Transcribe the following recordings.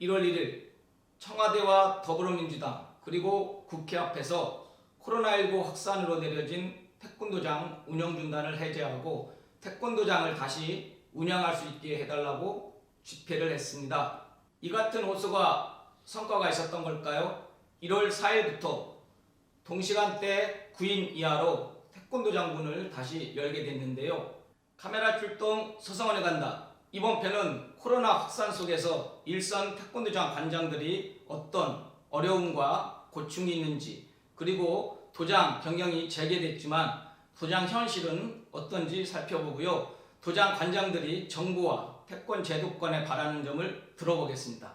1월 1일 청와대와 더불어민주당 그리고 국회 앞에서 코로나19 확산으로 내려진 태권도장 운영 중단을 해제하고 태권도장을 다시 운영할 수 있게 해달라고 집회를 했습니다. 이 같은 호소가 성과가 있었던 걸까요? 1월 4일부터 동시간대 9인 이하로 태권도장 문을 다시 열게 됐는데요. 카메라 출동 서성원에 간다. 이번 편은 코로나 확산 속에서 일선 태권도장 관장들이 어떤 어려움과 고충이 있는지, 그리고 도장 변경이 재개됐지만 도장 현실은 어떤지 살펴보고요. 도장 관장들이 정부와 태권 제도권에 바라는 점을 들어보겠습니다.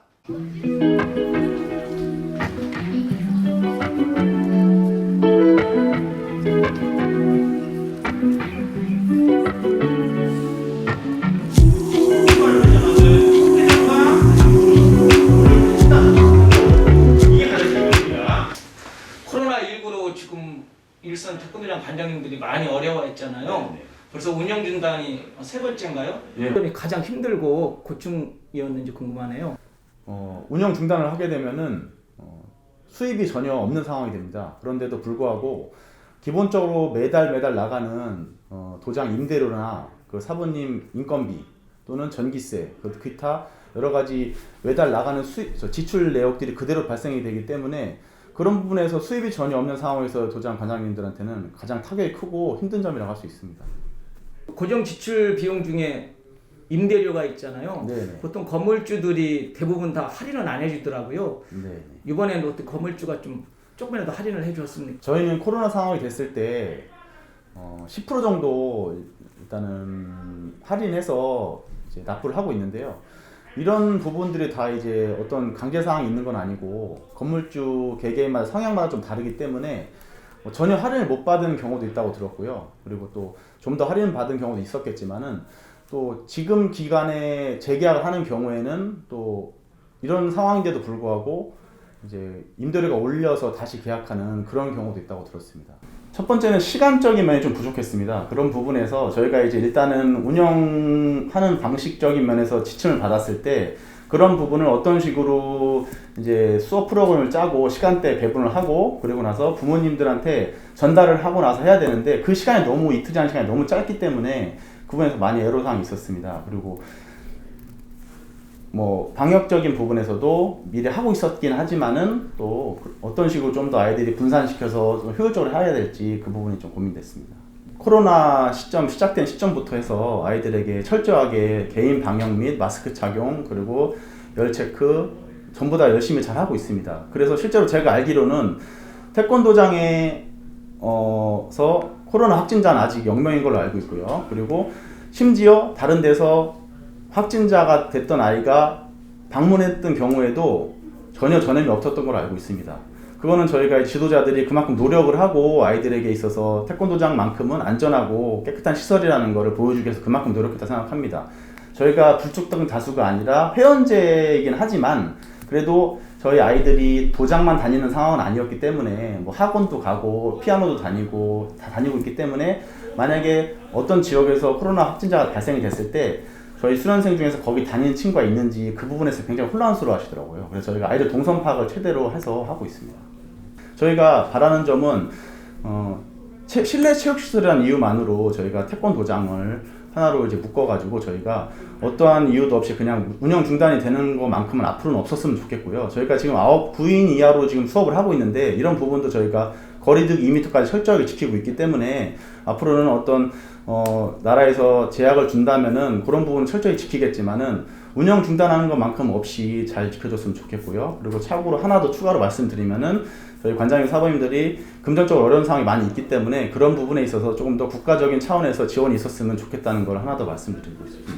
코로나19로 지금 일선 태권도장 관장님들이 많이 어려워했잖아요. 네네. 벌써 운영 중단이 세 번째인가요? 예. 가장 힘들고 고충이었는지 궁금하네요. 운영 중단을 하게 되면은 수입이 전혀 없는 상황이 됩니다. 그런데도 불구하고 기본적으로 매달 나가는 도장 임대료나 그 사부님 인건비 또는 전기세, 그 기타 여러 가지 매달 나가는 지출 내역들이 그대로 발생이 되기 때문에 그런 부분에서 수입이 전혀 없는 상황에서 도장 관장님들한테는 가장 타격이 크고 힘든 점이라고 할 수 있습니다. 고정 지출 비용 중에 임대료가 있잖아요. 네네. 보통 건물주들이 대부분 다 할인은 안 해주더라고요. 네. 이번에는 어떻게 건물주가 조금이라도 할인을 해주었습니까? 저희는 코로나 상황이 됐을 때 10% 정도 일단은 할인해서 이제 납부를 하고 있는데요. 이런 부분들이 다 이제 어떤 강제 사항이 있는 건 아니고 건물주 개개인마다 성향마다 좀 다르기 때문에 전혀 할인을 못 받은 경우도 있다고 들었고요. 그리고 또 좀 더 할인 받은 경우도 있었겠지만은 또 지금 기간에 재계약을 하는 경우에는 또 이런 상황인데도 불구하고 이제 임대료가 올려서 다시 계약하는 그런 경우도 있다고 들었습니다. 첫 번째는 시간적인 면이 좀 부족했습니다. 그런 부분에서 저희가 이제 일단은 운영하는 방식적인 면에서 지침을 받았을 때 그런 부분을 어떤 식으로 이제 수업 프로그램을 짜고 시간대 배분을 하고 그리고 나서 부모님들한테 전달을 하고 나서 해야 되는데 그 시간이 너무 이틀 한 시간이 너무 짧기 때문에 그 부분에서 많이 애로사항이 있었습니다. 그리고 뭐 방역적인 부분에서도 미리 하고 있었긴 하지만은 또 어떤 식으로 좀 더 아이들이 분산시켜서 좀 효율적으로 해야 될지 그 부분이 좀 고민됐습니다. 코로나 시작된 시점부터 해서 아이들에게 철저하게 개인 방역 및 마스크 착용 그리고 열 체크 전부 다 열심히 잘 하고 있습니다. 그래서 실제로 제가 알기로는 태권도장에 서 코로나 확진자는 아직 0명인 걸로 알고 있고요. 그리고 심지어 다른 데서 확진자가 됐던 아이가 방문했던 경우에도 전혀 전염이 없었던 걸로 알고 있습니다. 그거는 저희가 지도자들이 그만큼 노력을 하고 아이들에게 있어서 태권도장만큼은 안전하고 깨끗한 시설이라는 것을 보여주기 위해서 그만큼 노력했다 생각합니다. 저희가 불특정 다수가 아니라 회원제이긴 하지만 그래도 저희 아이들이 도장만 다니는 상황은 아니었기 때문에 뭐 학원도 가고 피아노도 다니고 다 다니고 있기 때문에 만약에 어떤 지역에서 코로나 확진자가 발생이 됐을 때 저희 수련생 중에서 거기 다니는 친구가 있는지 그 부분에서 굉장히 혼란스러워 하시더라고요. 그래서 저희가 아이들 동선 파악을 최대로 해서 하고 있습니다. 저희가 바라는 점은 실내 체육시설이라는 이유만으로 저희가 태권도장을 하나로 이제 묶어가지고 저희가 어떠한 이유도 없이 그냥 운영 중단이 되는 것만큼은 앞으로는 없었으면 좋겠고요. 저희가 지금 9인 이하로 지금 수업을 하고 있는데 이런 부분도 저희가 거리두기 2m까지 철저하게 지키고 있기 때문에 앞으로는 어떤 나라에서 제약을 준다면은 그런 부분은 철저히 지키겠지만은 운영 중단하는 것만큼 없이 잘 지켜줬으면 좋겠고요. 그리고 참고로 하나 더 추가로 말씀드리면은 저희 관장님 사범님들이 금전적으로 어려운 상황이 많이 있기 때문에 그런 부분에 있어서 조금 더 국가적인 차원에서 지원이 있었으면 좋겠다는 걸 하나 더 말씀드리고 있습니다.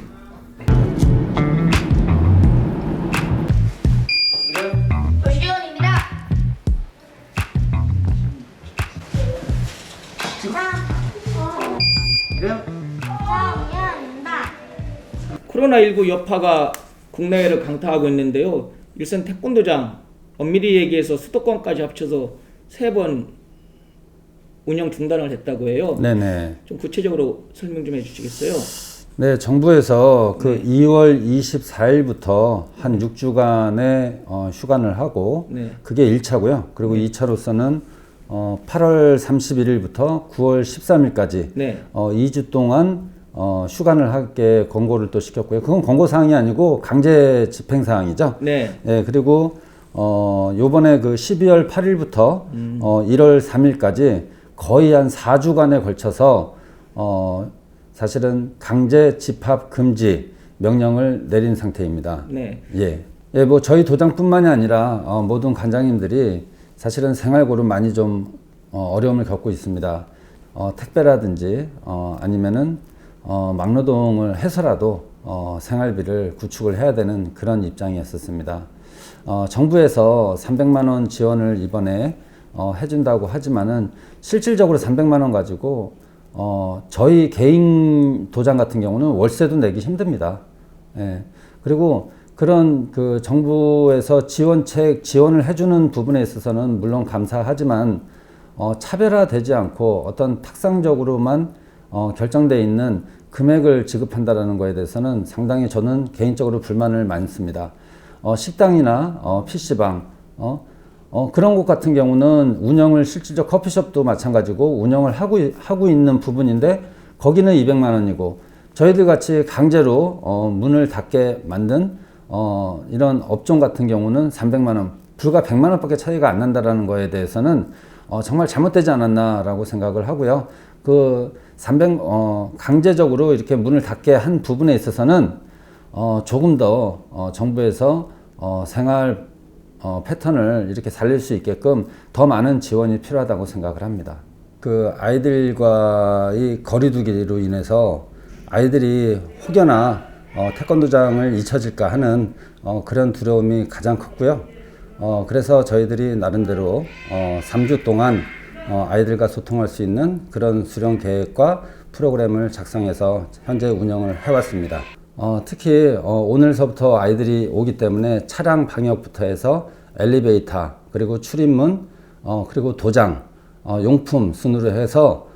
조시원입니다. 정연입니다. 코로나19 여파가 국내외를 강타하고 있는데요. 일선 태권도장 엄밀히 얘기해서 수도권까지 합쳐서 3번 운영 중단을 했다고 해요. 네네. 좀 구체적으로 설명 좀 해주시겠어요? 네, 정부에서 그 2월 24일부터 한 6주간의 휴관을 하고 네. 그게 1차고요. 그리고 2차로서는 8월 31일부터 9월 13일까지 네. 2주 동안 휴관을 하게 권고를 또 시켰고요. 그건 권고 사항이 아니고 강제 집행 사항이죠. 네. 예, 그리고 요번에 그 12월 8일부터 1월 3일까지 거의 한 4주간에 걸쳐서 사실은 강제 집합 금지 명령을 내린 상태입니다. 네. 예. 예, 뭐 저희 도장뿐만이 아니라 모든 관장님들이 사실은 생활고를 많이 좀 어려움을 겪고 있습니다. 택배라든지 아니면은 막노동을 해서라도 생활비를 구축을 해야 되는 그런 입장이었었습니다. 정부에서 300만 원 지원을 이번에 해준다고 하지만은 실질적으로 300만 원 가지고 저희 개인 도장 같은 경우는 월세도 내기 힘듭니다. 예. 그리고 그런 그 정부에서 지원을 해주는 부분에 있어서는 물론 감사하지만 차별화되지 않고 어떤 탁상적으로만 결정되어 있는 금액을 지급한다라는 거에 대해서는 상당히 저는 개인적으로 불만을 많습니다. 식당이나 PC방 그런 곳 같은 경우는 운영을 실질적 커피숍도 마찬가지고 운영을 하고 있는 부분인데 거기는 200만 원이고 저희들 같이 강제로 문을 닫게 만든 이런 업종 같은 경우는 300만 원, 불과 100만 원밖에 차이가 안 난다라는 거에 대해서는 정말 잘못되지 않았나라고 생각을 하고요. 강제적으로 이렇게 문을 닫게 한 부분에 있어서는 조금 더 정부에서 생활 패턴을 이렇게 살릴 수 있게끔 더 많은 지원이 필요하다고 생각을 합니다. 그 아이들과의 거리두기로 인해서 아이들이 혹여나 태권도장을 잊혀질까 하는 그런 두려움이 가장 컸고요. 그래서 저희들이 나름대로 3주 동안 아이들과 소통할 수 있는 그런 수련 계획과 프로그램을 작성해서 현재 운영을 해왔습니다. 특히 오늘서부터 아이들이 오기 때문에 차량 방역부터 해서 엘리베이터 그리고 출입문 그리고 도장 용품 순으로 해서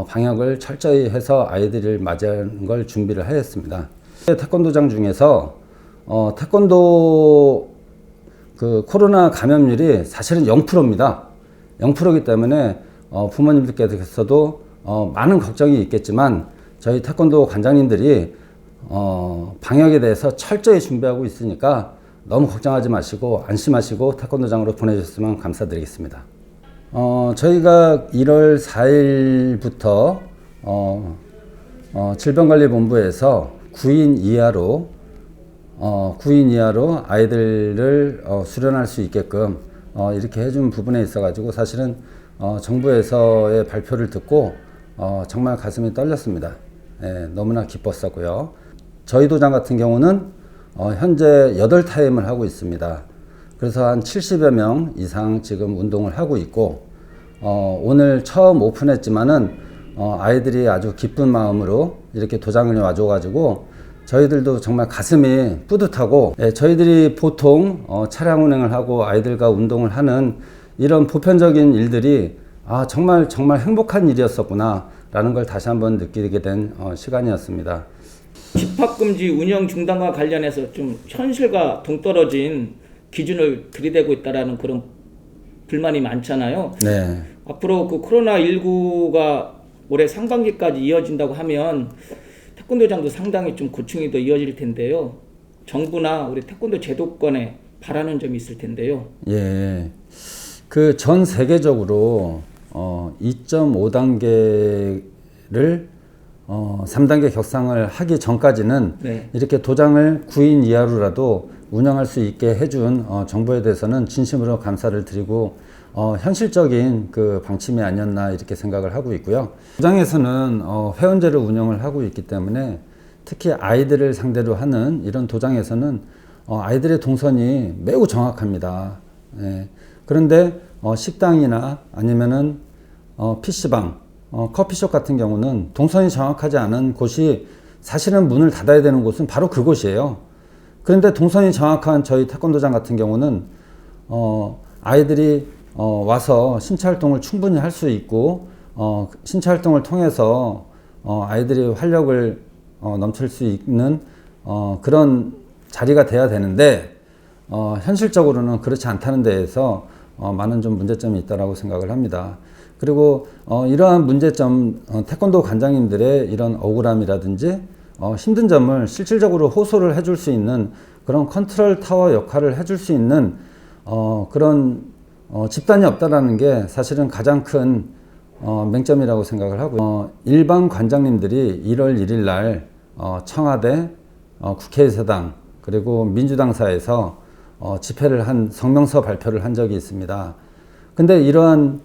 방역을 철저히 해서 아이들을 맞이하는 걸 준비를 하였습니다. 태권도장 중에서 태권도 그 코로나 감염률이 사실은 0%입니다. 0%이기 때문에 부모님들께서도 많은 걱정이 있겠지만 저희 태권도 관장님들이 방역에 대해서 철저히 준비하고 있으니까 너무 걱정하지 마시고 안심하시고 태권도장으로 보내주셨으면 감사드리겠습니다. 저희가 1월 4일부터 질병관리본부에서 9인 이하로 아이들을 수련할 수 있게끔 이렇게 해준 부분에 있어가지고 사실은 정부에서의 발표를 듣고 정말 가슴이 떨렸습니다. 예, 너무나 기뻤었고요. 저희 도장 같은 경우는 현재 8타임을 하고 있습니다. 그래서 한 70여 명 이상 지금 운동을 하고 있고 오늘 처음 오픈했지만은 아이들이 아주 기쁜 마음으로 이렇게 도장을 와줘가지고 저희들도 정말 가슴이 뿌듯하고 저희들이 보통 차량 운행을 하고 아이들과 운동을 하는 이런 보편적인 일들이 정말 행복한 일이었었구나 라는 걸 다시 한번 느끼게 된 시간이었습니다. 집합금지 운영 중단과 관련해서 좀 현실과 동떨어진 기준을 들이대고 있다라는 그런 불만이 많잖아요. 네. 앞으로 그 코로나19가 올해 상반기까지 이어진다고 하면 태권도장도 상당히 좀 고충이 더 이어질 텐데요. 정부나 우리 태권도 제도권에 바라는 점이 있을 텐데요. 예. 그 전 세계적으로 2.5단계를 3단계 격상을 하기 전까지는 네. 이렇게 도장을 9인 이하로라도 운영할 수 있게 해준 정부에 대해서는 진심으로 감사를 드리고 현실적인 그 방침이 아니었나 이렇게 생각을 하고 있고요. 도장에서는 회원제를 운영을 하고 있기 때문에 특히 아이들을 상대로 하는 이런 도장에서는 아이들의 동선이 매우 정확합니다. 예. 그런데 식당이나 아니면은 PC방, 커피숍 같은 경우는 동선이 정확하지 않은 곳이 사실은 문을 닫아야 되는 곳은 바로 그곳이에요. 그런데 동선이 정확한 저희 태권도장 같은 경우는 아이들이 와서 신체 활동을 충분히 할 수 있고 신체 활동을 통해서 아이들이 활력을 넘칠 수 있는 그런 자리가 돼야 되는데 현실적으로는 그렇지 않다는 데에서 많은 좀 문제점이 있다라고 생각을 합니다. 그리고 이러한 문제점, 태권도 관장님들의 이런 억울함이라든지 힘든 점을 실질적으로 호소를 해줄 수 있는 그런 컨트롤 타워 역할을 해줄 수 있는 그런 집단이 없다라는 게 사실은 가장 큰 맹점이라고 생각을 하고, 일반 관장님들이 1월 1일 날 청와대, 국회의사당 그리고 민주당사에서 집회를 한 성명서 발표를 한 적이 있습니다. 근데 이러한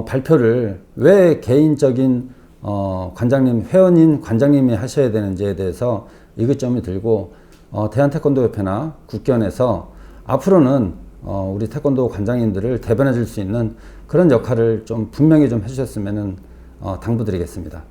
발표를 왜 개인적인 관장님, 회원인 관장님이 하셔야 되는지에 대해서 의구점이 들고, 대한태권도협회나 국견에서 앞으로는 우리 태권도 관장님들을 대변해 줄 수 있는 그런 역할을 좀 분명히 좀 해주셨으면 당부드리겠습니다.